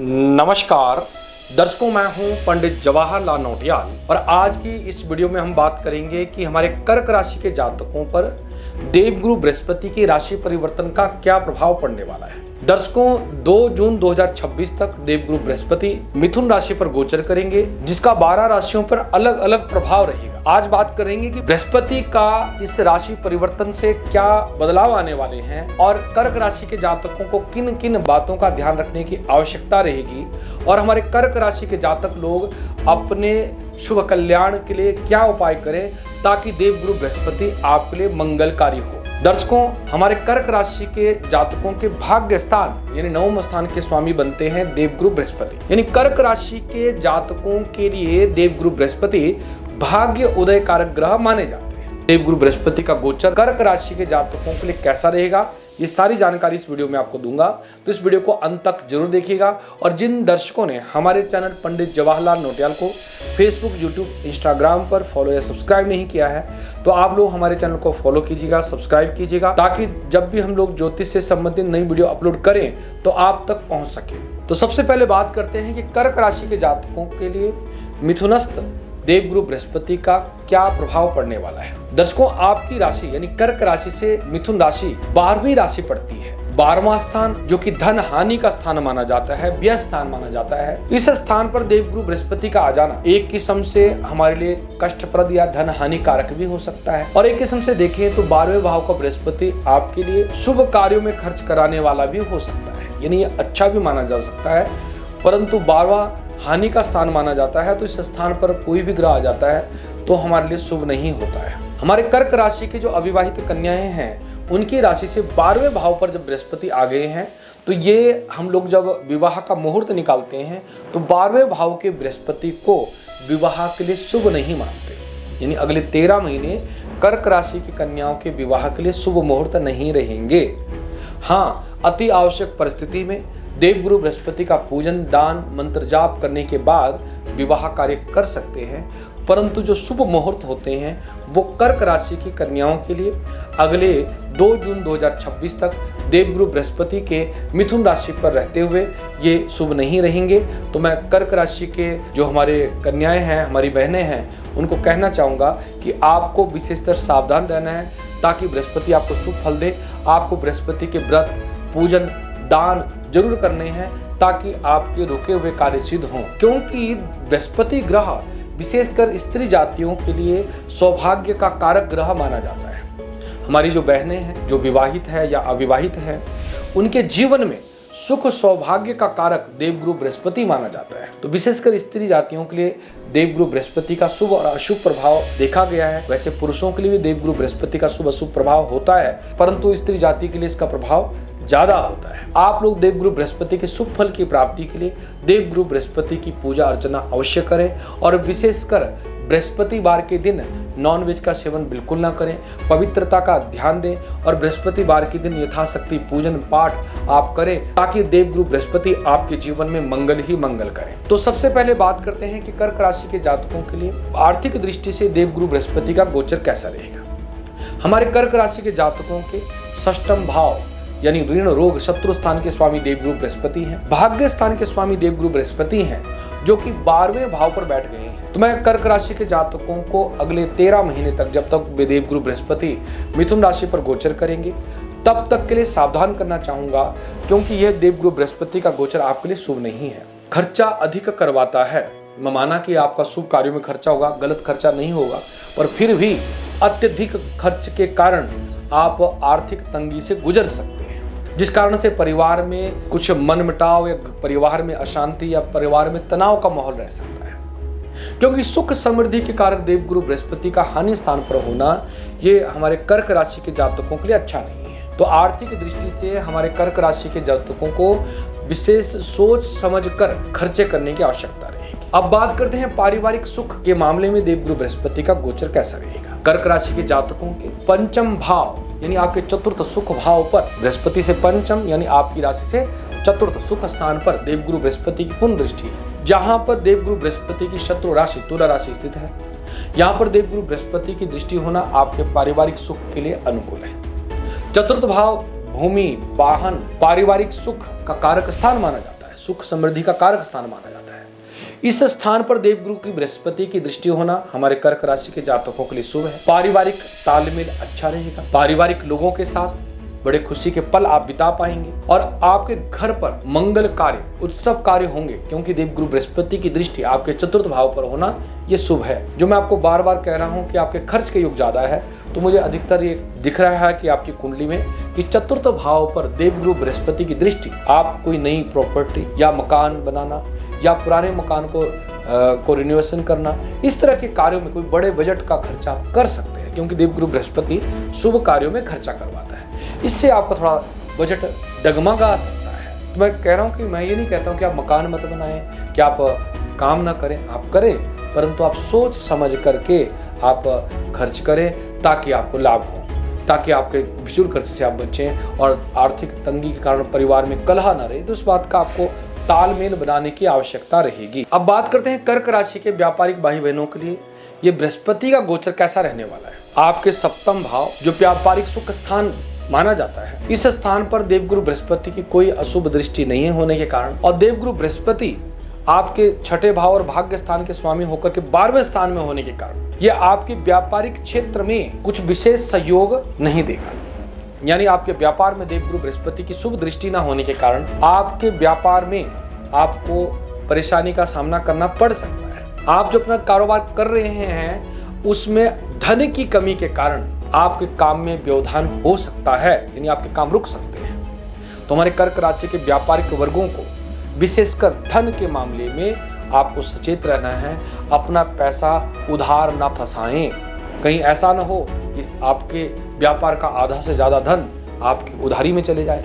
नमस्कार दर्शकों, मैं हूं पंडित जवाहरलाल नौटियाल और आज की इस वीडियो में हम बात करेंगे कि हमारे कर्क राशि के जातकों पर देवगुरु बृहस्पति की राशि परिवर्तन का क्या प्रभाव पड़ने वाला है। दर्शकों, 2 जून 2026 तक देवगुरु बृहस्पति मिथुन राशि पर गोचर करेंगे, जिसका 12 राशियों पर अलग अलग प्रभाव रहेगा। आज बात करेंगे कि बृहस्पति का इस राशि परिवर्तन से क्या बदलाव आने वाले हैं और कर्क राशि के जातकों को किन किन बातों का ध्यान रखने की आवश्यकता रहेगी और हमारे कर्क राशि के जातक लोग अपने शुभ कल्याण के लिए क्या उपाय करें ताकि देवगुरु बृहस्पति आपके लिए मंगलकारी हो। दर्शकों, हमारे कर्क राशि के जातकों के भाग्य स्थान यानी 9वें स्थान के स्वामी बनते हैं देवगुरु बृहस्पति। यानी कर्क राशि के जातकों के लिए देवगुरु बृहस्पति भाग्य उदय कारक ग्रह माने जाते हैं। देवगुरु बृहस्पति का गोचर कर्क राशि के जातकों के लिए कैसा रहेगा, ये सारी जानकारी इस वीडियो में आपको दूंगा, तो इस वीडियो को अंत तक जरूर देखिएगा। और जिन दर्शकों ने हमारे चैनल पंडित जवाहरलाल नौटियाल को फेसबुक, यूट्यूब, इंस्टाग्राम पर फॉलो या सब्सक्राइब नहीं किया है तो आप लोग हमारे चैनल को फॉलो कीजिएगा, सब्सक्राइब कीजिएगा, ताकि जब भी हम लोग ज्योतिष से संबंधित नई वीडियो अपलोड करें तो आप तक पहुंच सके। तो सबसे पहले बात करते हैं कि कर्क राशि के जातकों के लिए मिथुनस्थ देवगुरु बृहस्पति का क्या प्रभाव पड़ने वाला है। दर्शकों, आपकी राशि यानी कर्क राशि से मिथुन राशि 12वीं राशि पड़ती है। 12वां स्थान जो कि धन हानि का स्थान माना जाता है, व्यय स्थान माना जाता है। इस स्थान पर देवगुरु बृहस्पति का आ जाना एक किस्म से हमारे लिए कष्टप्रद या धन हानि कारक भी हो सकता है, और एक किस्म से देखें तो 12वें भाव का बृहस्पति आपके लिए शुभ कार्यों में खर्च कराने वाला भी हो सकता है। यानी ये अच्छा भी माना जा सकता है, परंतु 12वां हानि का स्थान माना जाता है, तो इस स्थान पर कोई भी ग्रह आ जाता है तो हमारे लिए शुभ नहीं होता है। हमारे कर्क राशि के जो अविवाहित कन्याएं हैं, उनकी राशि से 12वें भाव पर जब बृहस्पति आ गए हैं तो ये हम लोग जब विवाह का मुहूर्त निकालते हैं तो 12वें भाव के बृहस्पति को विवाह के लिए शुभ नहीं मानते। यानी अगले 13 महीने कर्क राशि की कन्याओं के विवाह के लिए शुभ मुहूर्त नहीं रहेंगे। हाँ, अति आवश्यक परिस्थिति में देवगुरु बृहस्पति का पूजन, दान, मंत्र जाप करने के बाद विवाह कार्य कर सकते हैं, परंतु जो शुभ मुहूर्त होते हैं वो कर्क राशि की कन्याओं के लिए अगले 2 जून 2026 तक देवगुरु बृहस्पति के मिथुन राशि पर रहते हुए ये शुभ नहीं रहेंगे। तो मैं कर्क राशि के जो हमारे कन्याएं हैं, हमारी बहनें हैं, उनको कहना चाहूँगा कि आपको विशेषतर सावधान रहना है ताकि बृहस्पति आपको शुभ फल दे। आपको बृहस्पति के व्रत, पूजन, दान जरूर करने हैं ताकि आपके रुके हुए कार्य सिद्ध हों, क्योंकि बृहस्पति ग्रह विशेषकर स्त्री जातियों के लिए सौभाग्य का कारक ग्रह माना जाता है। हमारी जो बहनें हैं, जो विवाहित है या अविवाहित हैं, उनके जीवन में सुख सौभाग्य का कारक देवगुरु बृहस्पति माना जाता है। तो विशेषकर स्त्री जातियों के लिए देवगुरु बृहस्पति का शुभ और अशुभ प्रभाव देखा गया है। वैसे पुरुषों के लिए भी देवगुरु बृहस्पति का शुभ अशुभ प्रभाव होता है, परंतु स्त्री जाति के लिए इसका प्रभाव ज्यादा होता है। आप लोग देवगुरु बृहस्पति के शुभ फल की प्राप्ति के लिए देवगुरु बृहस्पति की पूजा अर्चना अवश्य करें, और विशेषकर बृहस्पतिवार के दिन नॉनवेज का सेवन बिल्कुल ना करें, पवित्रता का ध्यान दें और बृहस्पतिवार के दिन यथाशक्ति पूजन पाठ आप करें ताकि देवगुरु बृहस्पति आपके जीवन में मंगल ही मंगल करें। तो सबसे पहले बात करते हैं कि कर्क राशि के जातकों के लिए आर्थिक दृष्टि से देवगुरु बृहस्पति का गोचर कैसा रहेगा। हमारे कर्क राशि के जातकों के षष्ठम भाव यानी ऋण, रोग, शत्रु स्थान के स्वामी देवगुरु बृहस्पति हैं। भाग्य स्थान के स्वामी देवगुरु बृहस्पति हैं, जो कि 12वें भाव पर बैठ गए हैं। तो मैं कर्क राशि के जातकों को अगले 13 महीने तक, जब तक देवगुरु बृहस्पति मिथुन राशि पर गोचर करेंगे, तब तक के लिए सावधान करना चाहूंगा, क्योंकि यह देवगुरु बृहस्पति का गोचर आपके लिए शुभ नहीं है। खर्चा अधिक करवाता है। मैं माना कि आपका शुभ कार्यों में खर्चा होगा, गलत खर्चा नहीं होगा, पर फिर भी अत्यधिक खर्च के कारण आप आर्थिक तंगी से गुजर सकते हैं, जिस कारण से परिवार में कुछ मनमुटाव या परिवार में अशांति या परिवार में तनाव का माहौल रह सकता है। क्योंकि सुख समृद्धि के कारक देवगुरु बृहस्पति का हानि स्थान पर होना ये हमारे कर्क राशि के जातकों के लिए अच्छा नहीं है। तो आर्थिक दृष्टि से हमारे कर्क राशि के जातकों को विशेष सोच समझकर खर्चे करने की आवश्यकता रहेगी। अब बात करते हैं पारिवारिक सुख के मामले में देवगुरु बृहस्पति का गोचर कैसा रहेगा। कर्क राशि के जातकों के पंचम भाव यानी आपके चतुर्थ सुख भाव पर बृहस्पति से पंचम यानी आपकी राशि से चतुर्थ सुख स्थान पर देवगुरु बृहस्पति की पूर्ण दृष्टि है, जहां पर देवगुरु बृहस्पति की शत्रु राशि तुला राशि स्थित है। यहाँ पर देवगुरु बृहस्पति की दृष्टि होना आपके पारिवारिक सुख के लिए अनुकूल है। चतुर्थ भाव भूमि, वाहन, पारिवारिक सुख का कारक स्थान माना जाता है। सुख समृद्धि का कारक स्थान माना जाता है। इस स्थान पर देवगुरु की बृहस्पति की दृष्टि होना हमारे कर्क राशि के जातकों के लिए शुभ है। पारिवारिक तालमेल अच्छा रहेगा। पारिवारिक लोगों के साथ बड़े खुशी के पल आप बिता पाएंगे और आपके घर पर मंगल कार्य, उत्सव कार्य होंगे, क्योंकि देवगुरु बृहस्पति की दृष्टि आपके चतुर्थ भाव पर होना ये शुभ है। जो मैं आपको बार बार कह रहा हूं कि आपके खर्च के योग ज्यादा है, तो मुझे अधिकतर ये दिख रहा है कि आपकी कुंडली में कि चतुर्थ भाव पर देवगुरु बृहस्पति की दृष्टि, आप कोई नई प्रॉपर्टी या मकान बनाना या पुराने मकान को रिनोवेशन करना, इस तरह के कार्यों में कोई बड़े बजट का खर्चा आप कर सकते हैं, क्योंकि देवगुरु बृहस्पति शुभ कार्यों में खर्चा करवाता है। इससे आपका थोड़ा बजट डगमगा सकता है। तो मैं कह रहा हूँ कि मैं ये नहीं कहता हूँ कि आप मकान मत बनाएं, कि आप काम ना करें, आप करें, परंतु आप सोच समझ करके आप खर्च करें ताकि आपको लाभ हो, ताकि आपके फिजूल खर्च से आप बचें और आर्थिक तंगी के कारण परिवार में कलह ना रहे। तो इस बात का आपको तालमेल बनाने की आवश्यकता रहेगी। अब बात करते हैं कर्क राशि के व्यापारिक भाई बहनों के लिए ये बृहस्पति का गोचर कैसा रहने वाला है। आपके सप्तम भाव जो व्यापारिक सुख स्थान माना जाता है, इस स्थान पर देवगुरु बृहस्पति की कोई अशुभ दृष्टि नहीं होने के कारण और देवगुरु बृहस्पति आपके छठे भाव और भाग्य स्थान के स्वामी होकर के 12वें स्थान में होने के कारण ये आपके व्यापारिक क्षेत्र में कुछ विशेष सहयोग नहीं देगा। यानी आपके व्यापार में देवगुरु बृहस्पति की शुभ दृष्टि न होने के कारण आपके व्यापार में आपको परेशानी का सामना करना पड़ सकता है। आप जो अपना कारोबार कर रहे हैं उसमें धन की कमी के कारण आपके काम में व्यवधान हो सकता है, यानी आपके काम रुक सकते हैं। तो हमारे कर्क राशि के व्यापारिक वर्गों को विशेषकर धन के मामले में आपको सचेत रहना है। अपना पैसा उधार ना फंसाएं, कहीं ऐसा ना हो कि आपके व्यापार का आधा से ज्यादा धन आपकी उधारी में चले जाए,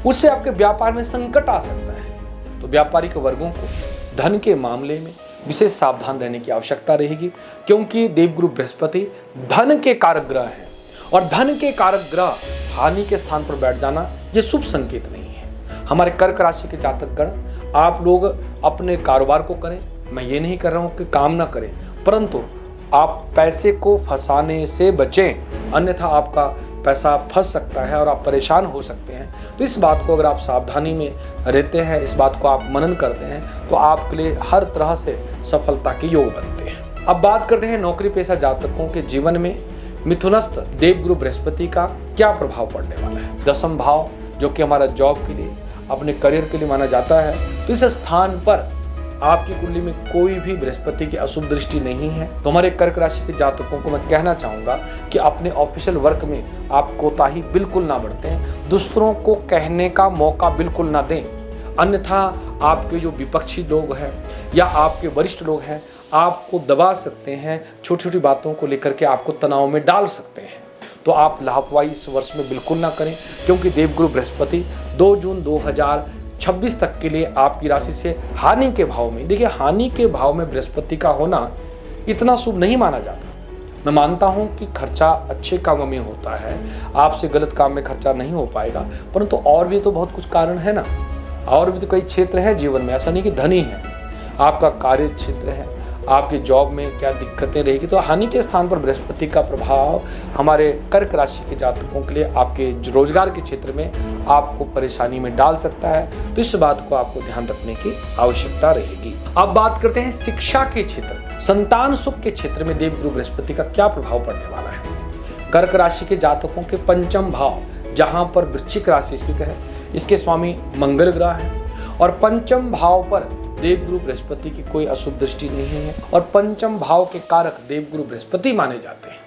उससे आपके व्यापार में संकट आ सकता है। तो व्यापारिक वर्गों को धन के मामले में विशेष सावधान रहने की आवश्यकता रहेगी, क्योंकि देवगुरु बृहस्पति धन के कारक ग्रह है और धन के कारक ग्रह हानि के स्थान पर बैठ जाना ये शुभ संकेत नहीं है। हमारे कर्क राशि के जातक गण, आप लोग अपने कारोबार को करें, मैं ये नहीं कर रहा हूँ कि काम ना करें, परंतु आप पैसे को फंसाने से बचें, अन्यथा आपका पैसा फंस सकता है और आप परेशान हो सकते हैं। तो इस बात को अगर आप सावधानी में रहते हैं, इस बात को आप मनन करते हैं, तो आपके लिए हर तरह से सफलता के योग बनते हैं। अब बात करते हैं नौकरी पेशा जातकों के जीवन में मिथुनस्थ देवगुरु बृहस्पति का क्या प्रभाव पड़ने वाला है। दसम भाव जो कि हमारा जॉब के लिए, अपने करियर के लिए माना जाता है, तो इस स्थान पर आपकी कुंडली में कोई भी बृहस्पति की अशुभ दृष्टि नहीं है। तो हमारे कर्क राशि के जातकों को मैं कहना चाहूंगा कि अपने ऑफिशियल वर्क में आप कोताही बिल्कुल ना बरतें, दूसरों को कहने का मौका बिल्कुल ना दें, अन्यथा आपके जो विपक्षी लोग हैं या आपके वरिष्ठ लोग हैं आपको दबा सकते हैं, छोटी छोटी बातों को लेकर के आपको तनाव में डाल सकते हैं। तो आप लापरवाही इस वर्ष में बिल्कुल ना करें, क्योंकि देवगुरु बृहस्पति 2 जून 2026 तक के लिए आपकी राशि से हानि के भाव में, देखिए हानि के भाव में बृहस्पति का होना इतना शुभ नहीं माना जाता। मैं मानता हूं कि खर्चा अच्छे कामों में होता है, आपसे गलत काम में खर्चा नहीं हो पाएगा, परंतु और भी तो बहुत कुछ कारण है ना, और भी तो कई क्षेत्र हैं जीवन में, ऐसा नहीं कि धन ही है, आपका कार्य क्षेत्र है, आपके जॉब में क्या दिक्कतें रहेगी। तो हानि के स्थान पर बृहस्पति का प्रभाव हमारे कर्क राशि के जातकों के लिए आपके रोजगार के क्षेत्र में आपको परेशानी में डाल सकता है। तो इस बात को आपको ध्यान रखने की आवश्यकता रहेगी। अब बात करते हैं शिक्षा के क्षेत्र, संतान सुख के क्षेत्र में देवगुरु बृहस्पति का क्या प्रभाव पड़ने वाला है। कर्क राशि के जातकों के पंचम भाव जहां पर वृश्चिक राशि स्थित है, इसके स्वामी मंगल ग्रह है और पंचम भाव पर देवगुरु बृहस्पति की कोई अशुभ दृष्टि नहीं है और पंचम भाव के कारक देवगुरु बृहस्पति माने जाते हैं।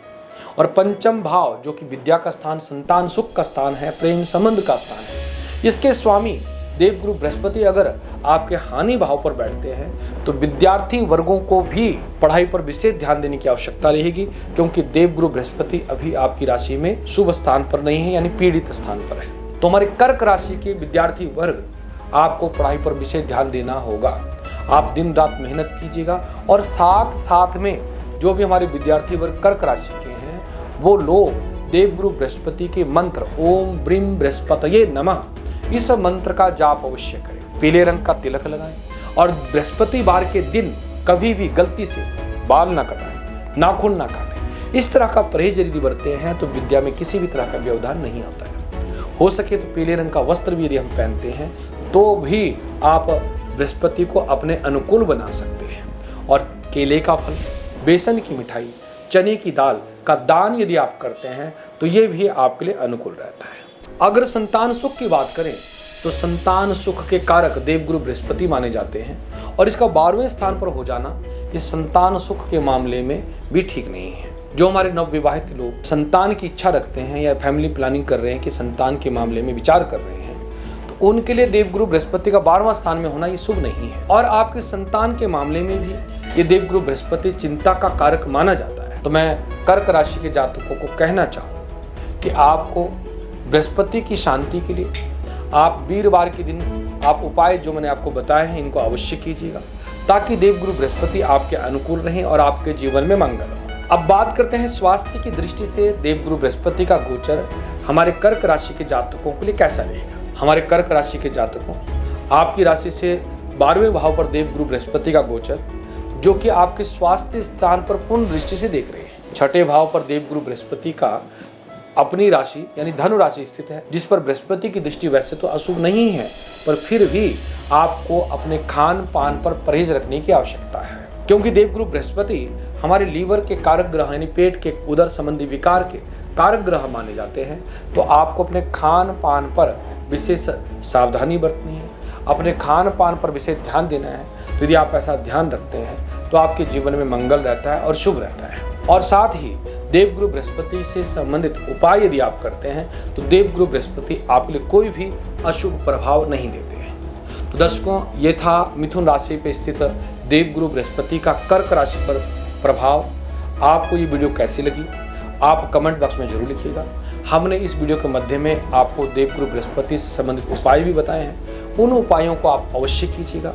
और पंचम भाव जो कि विद्या का स्थान, संतान सुख का स्थान है, प्रेम संबंध का स्थान है, इसके स्वामी देवगुरु बृहस्पति अगर आपके हानि भाव पर बैठते हैं तो विद्यार्थी वर्गों को भी पढ़ाई पर विशेष ध्यान देने की आवश्यकता रहेगी, क्योंकि देवगुरु बृहस्पति अभी आपकी राशि में शुभ स्थान पर नहीं है, यानी पीड़ित स्थान पर है। तो हमारे कर्क राशि के विद्यार्थी वर्ग, आपको पढ़ाई पर विशेष ध्यान देना होगा। आप दिन रात मेहनत कीजिएगा और साथ साथ में जो भी हमारे विद्यार्थी वर्ग कर्क राशि के हैं वो लोग देवगुरु बृहस्पति के मंत्र ओम ब्रीम बृहस्पतये नमः, इस मंत्र का जाप अवश्य करें। पीले रंग का तिलक लगाएं और बृहस्पतिवार के दिन कभी भी गलती से बाल ना कटाएं, नाखून ना काटें। इस तरह का परहेज यदि बरतते हैं तो विद्या में किसी भी तरह का व्यवधान नहीं होता है। हो सके तो पीले रंग का वस्त्र भी यदि हम पहनते हैं तो भी आप बृहस्पति को अपने अनुकूल बना सकते हैं। और केले का फल, बेसन की मिठाई, चने की दाल का दान यदि आप करते हैं तो ये भी आपके लिए अनुकूल रहता है। अगर संतान सुख की बात करें तो संतान सुख के कारक देवगुरु बृहस्पति माने जाते हैं, और इसका 12वें स्थान पर हो जाना ये संतान सुख के मामले में भी ठीक नहीं है। जो हमारे नवविवाहित लोग संतान की इच्छा रखते हैं या फैमिली प्लानिंग कर रहे हैं कि संतान के मामले में विचार कर रहे हैं, तो उनके लिए देवगुरु बृहस्पति का 12वां स्थान में होना ये शुभ नहीं है। और आपके संतान के मामले में भी ये देवगुरु बृहस्पति चिंता का कारक माना जाता है। तो मैं कर्क राशि के जातकों को कहना चाहूँ कि आपको बृहस्पति की शांति के लिए आप वीरवार के दिन आप उपाय जो मैंने आपको बताए हैं इनको अवश्य कीजिएगा, ताकि देवगुरु बृहस्पति आपके अनुकूल रहें और आपके जीवन में मंगल हो। अब बात करते हैं स्वास्थ्य की दृष्टि से देवगुरु बृहस्पति का गोचर हमारे कर्क राशि के जातकों के लिए कैसा रहेगा। हमारे कर्क राशि के जातकों, आपकी राशि से 12वें भाव पर देवगुरु बृहस्पति का गोचर जो कि आपके स्वास्थ्य स्थान पर पूर्ण दृष्टि से देख रहे हैं। 6ठे भाव पर देवगुरु बृहस्पति का अपनी राशि यानी धनु राशि स्थित है, जिस पर बृहस्पति की दृष्टि वैसे तो अशुभ नहीं है, पर फिर भी आपको अपने खान पान पर परहेज रखने की आवश्यकता है, क्योंकि देवगुरु बृहस्पति हमारे लीवर के कारक ग्रह यानी पेट के उदर संबंधी विकार के कारक ग्रह माने जाते हैं। तो आपको अपने खान पान पर विशेष सावधानी बरतनी है, अपने खान पान पर विशेष ध्यान देना है। तो यदि आप ऐसा ध्यान रखते हैं तो आपके जीवन में मंगल रहता है और शुभ रहता है। और साथ ही देवगुरु बृहस्पति से संबंधित उपाय यदि आप करते हैं तो देवगुरु बृहस्पति आपके लिए कोई भी अशुभ प्रभाव नहीं देते हैं। तो दर्शकों, ये था मिथुन राशि पर स्थित देवगुरु बृहस्पति का कर्क राशि पर प्रभाव। आपको ये वीडियो कैसी लगी आप कमेंट बॉक्स में जरूर लिखिएगा। हमने इस वीडियो के मध्य में आपको देवगुरु बृहस्पति से संबंधित उपाय भी बताए हैं, उन उपायों को आप अवश्य कीजिएगा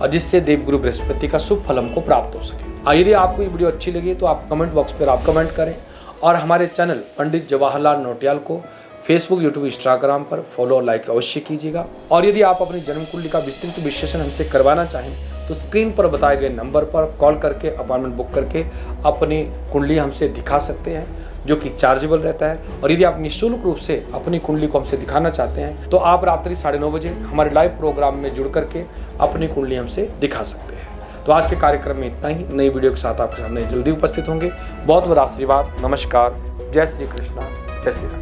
और जिससे देवगुरु बृहस्पति का शुभ फल हमको प्राप्त हो सके। यदि आपको ये वीडियो अच्छी लगी तो आप कमेंट बॉक्स पर आप कमेंट करें, और हमारे चैनल पंडित जवाहरलाल नौटियाल को फेसबुक, यूट्यूब, इंस्टाग्राम पर फॉलो और लाइक अवश्य कीजिएगा। और यदि आप अपनी जन्म कुंडली का विस्तृत विश्लेषण हमसे करवाना चाहें तो स्क्रीन पर बताए गए नंबर पर कॉल करके अपॉइंटमेंट बुक करके अपनी कुंडली हमसे दिखा सकते हैं, जो कि चार्जेबल रहता है। और यदि आप निःशुल्क रूप से अपनी कुंडली को हमसे दिखाना चाहते हैं तो आप रात्रि 9:30 बजे हमारे लाइव प्रोग्राम में जुड़ करके अपनी कुंडली हमसे दिखा सकते हैं। तो आज के कार्यक्रम में इतना ही। नई वीडियो के साथ आपके सामने जल्दी उपस्थित होंगे। बहुत बहुत आशीर्वाद। नमस्कार। जय श्री कृष्णा, जय श्री राम।